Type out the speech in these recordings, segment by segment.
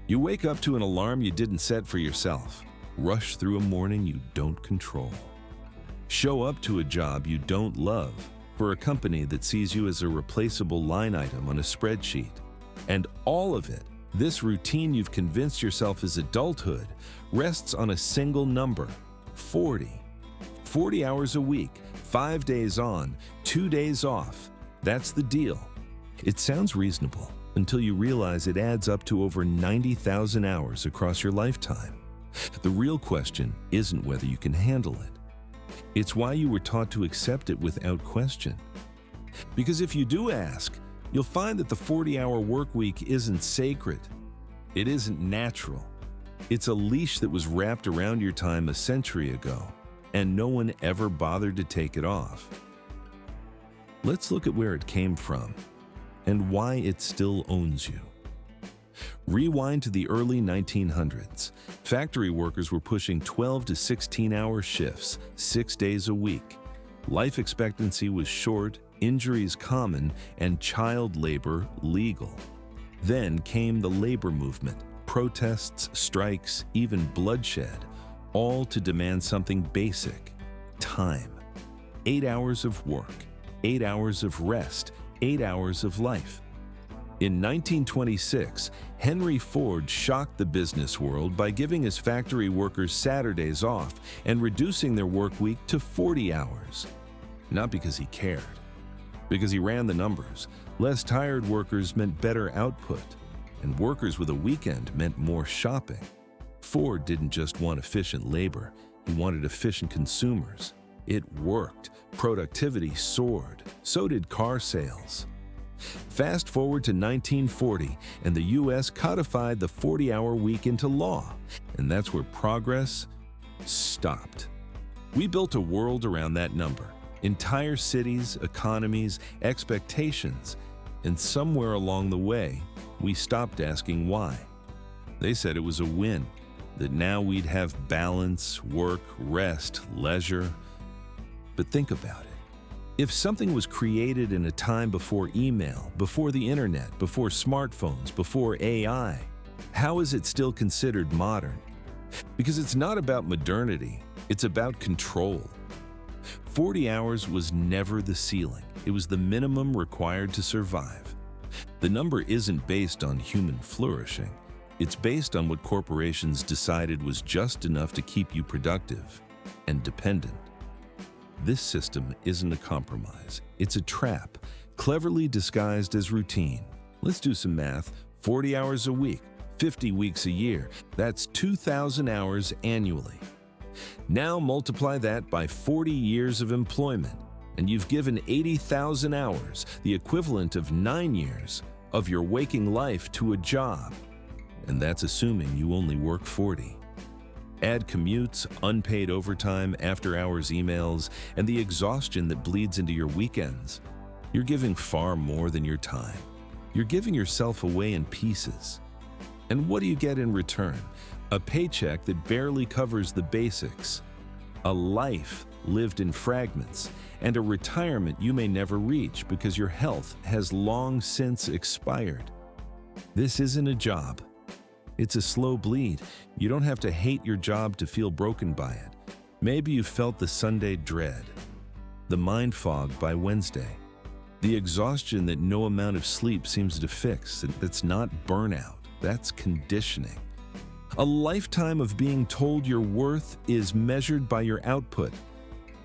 You wake up to an alarm you didn't set for yourself. Rush through a morning you don't control. Show up to a job you don't love for a company that sees you as a replaceable line item on a spreadsheet. And all of it, this routine you've convinced yourself is adulthood, rests on a single number, 40. 40 hours a week, 5 days on, 2 days off. That's the deal. It sounds reasonable until you realize it adds up to over 90,000 hours across your lifetime. The real question isn't whether you can handle it. It's why you were taught to accept it without question. Because if you do ask, you'll find that the 40-hour work week isn't sacred. It isn't natural. It's a leash that was wrapped around your time a century ago, and no one ever bothered to take it off. Let's look at where it came from and why it still owns you. Rewind to the early 1900s. Factory workers were pushing 12 to 16-hour shifts, 6 days a week. Life expectancy was short, injuries common, and child labor legal. Then came the labor movement, protests, strikes, even bloodshed, all to demand something basic: time. 8 hours of work, 8 hours of rest, 8 hours of life. In 1926, Henry Ford shocked the business world by giving his factory workers Saturdays off and reducing their work week to 40 hours. Not because he cared, because he ran the numbers. Less tired workers meant better output, and workers with a weekend meant more shopping. Ford didn't just want efficient labor, he wanted efficient consumers. It worked. Productivity soared. So did car sales. Fast forward to 1940, and the U.S. codified the 40-hour week into law, and that's where progress stopped. We built a world around that number. Entire cities, economies, expectations, and somewhere along the way, we stopped asking why. They said it was a win, that now we'd have balance, work, rest, leisure. But think about it. If something was created in a time before email, before the internet, before smartphones, before AI, how is it still considered modern? Because it's not about modernity, it's about control. 40 hours was never the ceiling. It was the minimum required to survive. The number isn't based on human flourishing. It's based on what corporations decided was just enough to keep you productive and dependent. This system isn't a compromise. It's a trap, cleverly disguised as routine. Let's do some math. 40 hours a week, 50 weeks a year. That's 2,000 hours annually. Now multiply that by 40 years of employment, and you've given 80,000 hours, the equivalent of 9 years, of your waking life to a job. And that's assuming you only work 40. Add commutes, unpaid overtime, after-hours emails, and the exhaustion that bleeds into your weekends. You're giving far more than your time. You're giving yourself away in pieces. And what do you get in return? A paycheck that barely covers the basics. A life lived in fragments, and a retirement you may never reach because your health has long since expired. This isn't a job. It's a slow bleed. You don't have to hate your job to feel broken by it. Maybe you felt the Sunday dread, the mind fog by Wednesday, the exhaustion that no amount of sleep seems to fix. That's not burnout, that's conditioning. A lifetime of being told your worth is measured by your output,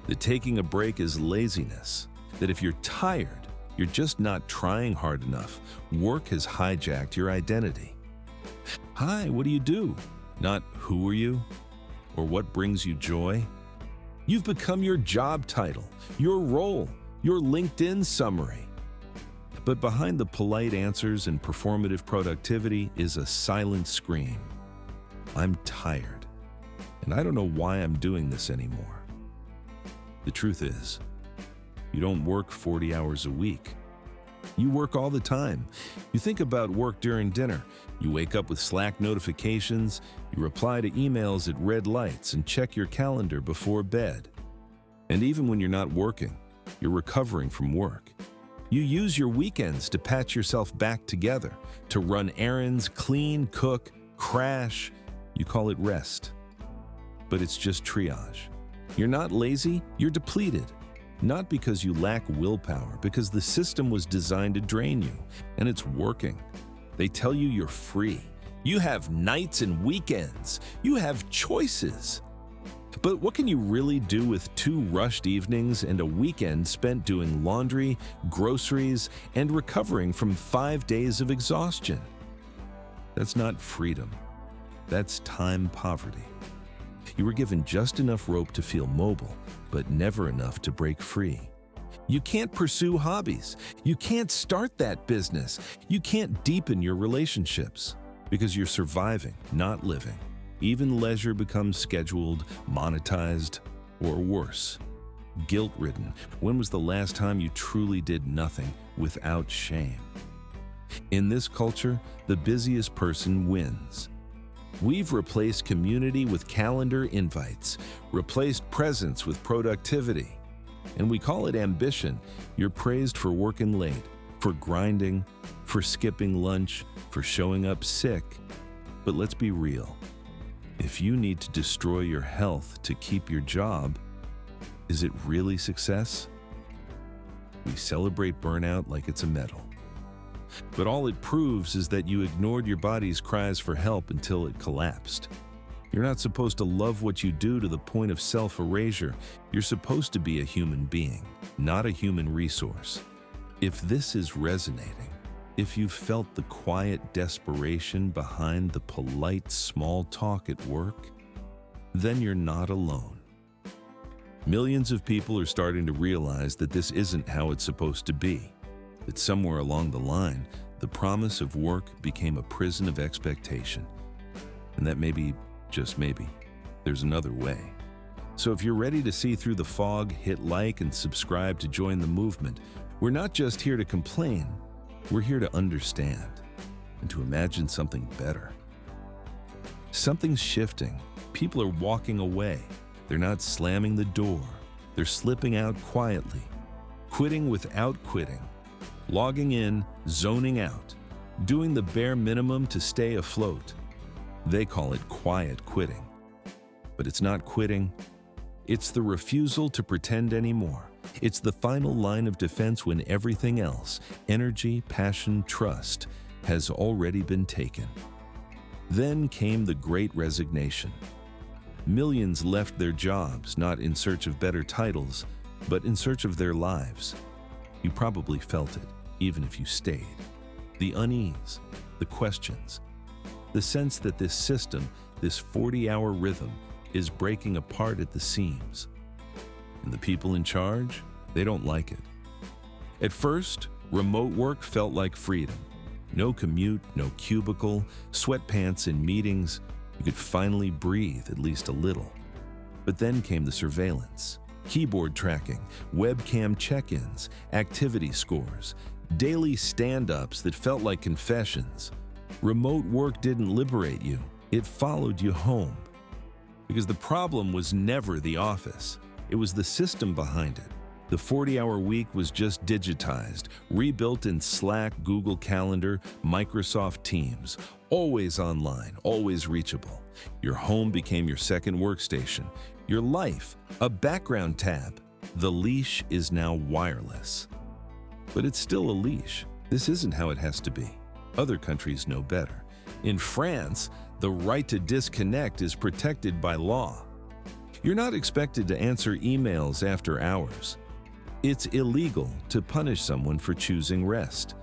that taking a break is laziness, that if you're tired, you're just not trying hard enough. Work has hijacked your identity. Hi, what do you do? Not who are you or what brings you joy. You've become your job title, your role, your LinkedIn summary. But behind the polite answers and performative productivity is a silent scream. I'm tired, and I don't know why I'm doing this anymore. The truth is, you don't work 40 hours a week. You work all the time. You think about work during dinner. You wake up with Slack notifications. You reply to emails at red lights and check your calendar before bed. And even when you're not working, you're recovering from work. You use your weekends to patch yourself back together, to run errands, clean, cook, crash, you call it rest. But it's just triage. You're not lazy, you're depleted. Not because you lack willpower, because the system was designed to drain you, and it's working. They tell you you're free. You have nights and weekends. You have choices. But what can you really do with 2 rushed evenings and a weekend spent doing laundry, groceries, and recovering from 5 days of exhaustion? That's not freedom. That's time poverty. You were given just enough rope to feel mobile, but never enough to break free. You can't pursue hobbies. You can't start that business. You can't deepen your relationships because you're surviving, not living. Even leisure becomes scheduled, monetized, or worse, guilt-ridden. When was the last time you truly did nothing without shame? In this culture, the busiest person wins. We've replaced community with calendar invites, replaced presence with productivity. And we call it ambition. You're praised for working late, for grinding, for skipping lunch, for showing up sick. But let's be real. If you need to destroy your health to keep your job, is it really success? We celebrate burnout like it's a medal. But all it proves is that you ignored your body's cries for help until it collapsed. You're not supposed to love what you do to the point of self-erasure. You're supposed to be a human being, not a human resource. If this is resonating, if you've felt the quiet desperation behind the polite small talk at work, then you're not alone. Millions of people are starting to realize that this isn't how it's supposed to be. That somewhere along the line, the promise of work became a prison of expectation. And that maybe, just maybe, there's another way. So if you're ready to see through the fog, hit like and subscribe to join the movement. We're not just here to complain, we're here to understand and to imagine something better. Something's shifting. People are walking away. They're not slamming the door. They're slipping out quietly, quitting without quitting. Logging in, zoning out, doing the bare minimum to stay afloat. They call it quiet quitting. But it's not quitting. It's the refusal to pretend anymore. It's the final line of defense when everything else, energy, passion, trust, has already been taken. Then came the Great Resignation. Millions left their jobs, not in search of better titles, but in search of their lives. You probably felt it, even if you stayed. The unease, the questions, the sense that this system, this 40-hour rhythm, is breaking apart at the seams. And the people in charge, they don't like it. At first, remote work felt like freedom. No commute, no cubicle, sweatpants in meetings. You could finally breathe at least a little. But then came the surveillance. Keyboard tracking, webcam check-ins, activity scores, daily stand-ups that felt like confessions. Remote work didn't liberate you, it followed you home. Because the problem was never the office, it was the system behind it. The 40-hour week was just digitized, rebuilt in Slack, Google Calendar, Microsoft Teams, always online, always reachable. Your home became your second workstation. Your life, a background tab. The leash is now wireless. But it's still a leash. This isn't how it has to be. Other countries know better. In France, the right to disconnect is protected by law. You're not expected to answer emails after hours. It's illegal to punish someone for choosing rest.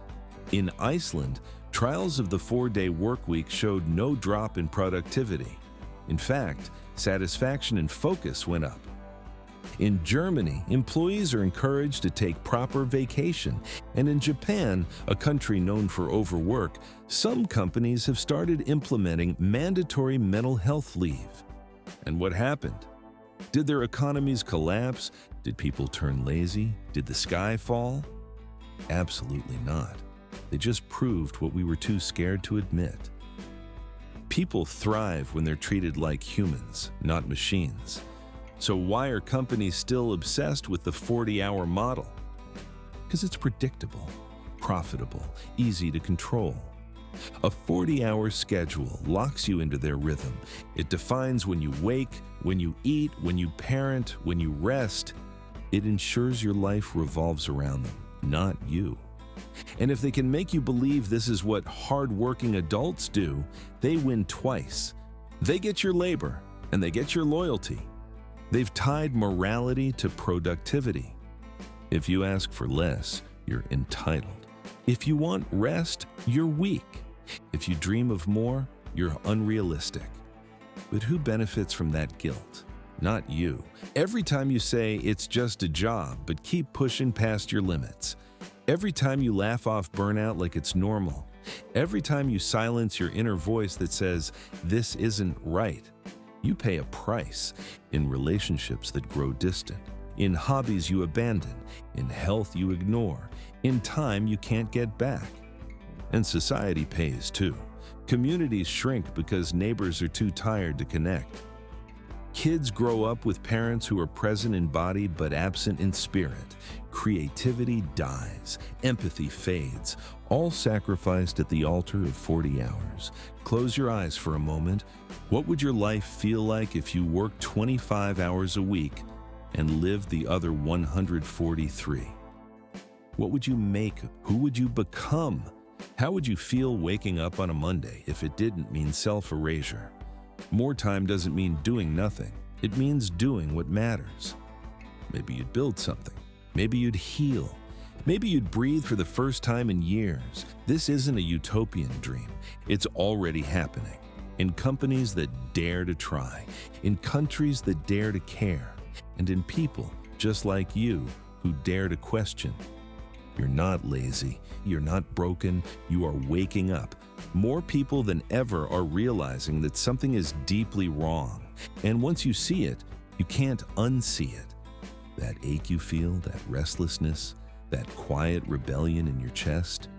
In Iceland, trials of the 4-day workweek showed no drop in productivity. In fact, satisfaction and focus went up. In Germany, employees are encouraged to take proper vacation. And in Japan, a country known for overwork, some companies have started implementing mandatory mental health leave. And what happened? Did their economies collapse? Did people turn lazy? Did the sky fall? Absolutely not. They just proved what we were too scared to admit. People thrive when they're treated like humans, not machines. So why are companies still obsessed with the 40-hour model? Because it's predictable, profitable, easy to control. A 40-hour schedule locks you into their rhythm. It defines when you wake, when you eat, when you parent, when you rest. It ensures your life revolves around them, not you. And if they can make you believe this is what hard-working adults do, they win twice. They get your labor, and they get your loyalty. They've tied morality to productivity. If you ask for less, you're entitled. If you want rest, you're weak. If you dream of more, you're unrealistic. But who benefits from that guilt? Not you. Every time you say it's just a job, but keep pushing past your limits. Every time you laugh off burnout like it's normal. Every time you silence your inner voice that says, this isn't right. You pay a price in relationships that grow distant, in hobbies you abandon, in health you ignore, in time you can't get back. And society pays too. Communities shrink because neighbors are too tired to connect. Kids grow up with parents who are present in body but absent in spirit. Creativity dies, empathy fades, all sacrificed at the altar of 40 hours. Close your eyes for a moment. What would your life feel like if you worked 25 hours a week and lived the other 143? What would you make? Who would you become? How would you feel waking up on a Monday if it didn't mean self-erasure? More time doesn't mean doing nothing. It means doing what matters. Maybe you'd build something. Maybe you'd heal. Maybe you'd breathe for the first time in years. This isn't a utopian dream. It's already happening. In companies that dare to try, in countries that dare to care, and in people just like you who dare to question. You're not lazy. You're not broken. You are waking up. More people than ever are realizing that something is deeply wrong. And once you see it, you can't unsee it. That ache you feel, that restlessness, that quiet rebellion in your chest,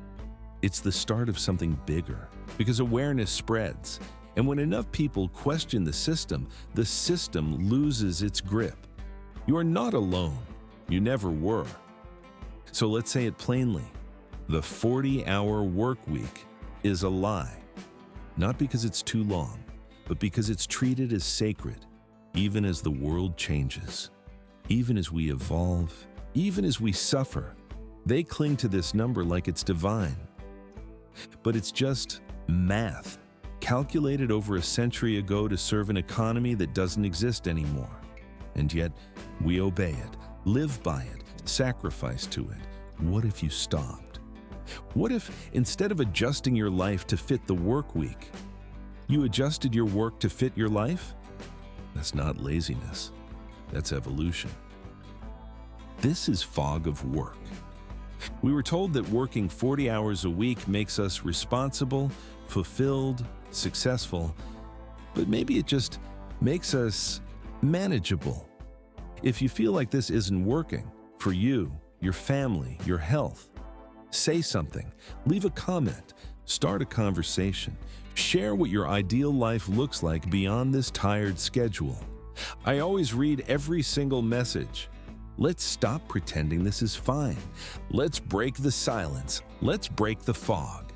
it's the start of something bigger, because awareness spreads. And when enough people question the system loses its grip. You are not alone. You never were. So let's say it plainly. The 40-hour work week is a lie. Not because it's too long, but because it's treated as sacred, even as the world changes. Even as we evolve, even as we suffer, they cling to this number like it's divine. But it's just math, calculated over a century ago to serve an economy that doesn't exist anymore. And yet, we obey it, live by it, sacrifice to it. What if you stopped? What if, instead of adjusting your life to fit the work week, you adjusted your work to fit your life? That's not laziness. That's evolution. This is fog of work. We were told that working 40 hours a week makes us responsible, fulfilled, successful, but maybe it just makes us manageable. If you feel like this isn't working for you, your family, your health, say something, leave a comment, start a conversation, share what your ideal life looks like beyond this tired schedule. I always read every single message. Let's stop pretending this is fine. Let's break the silence. Let's break the fog.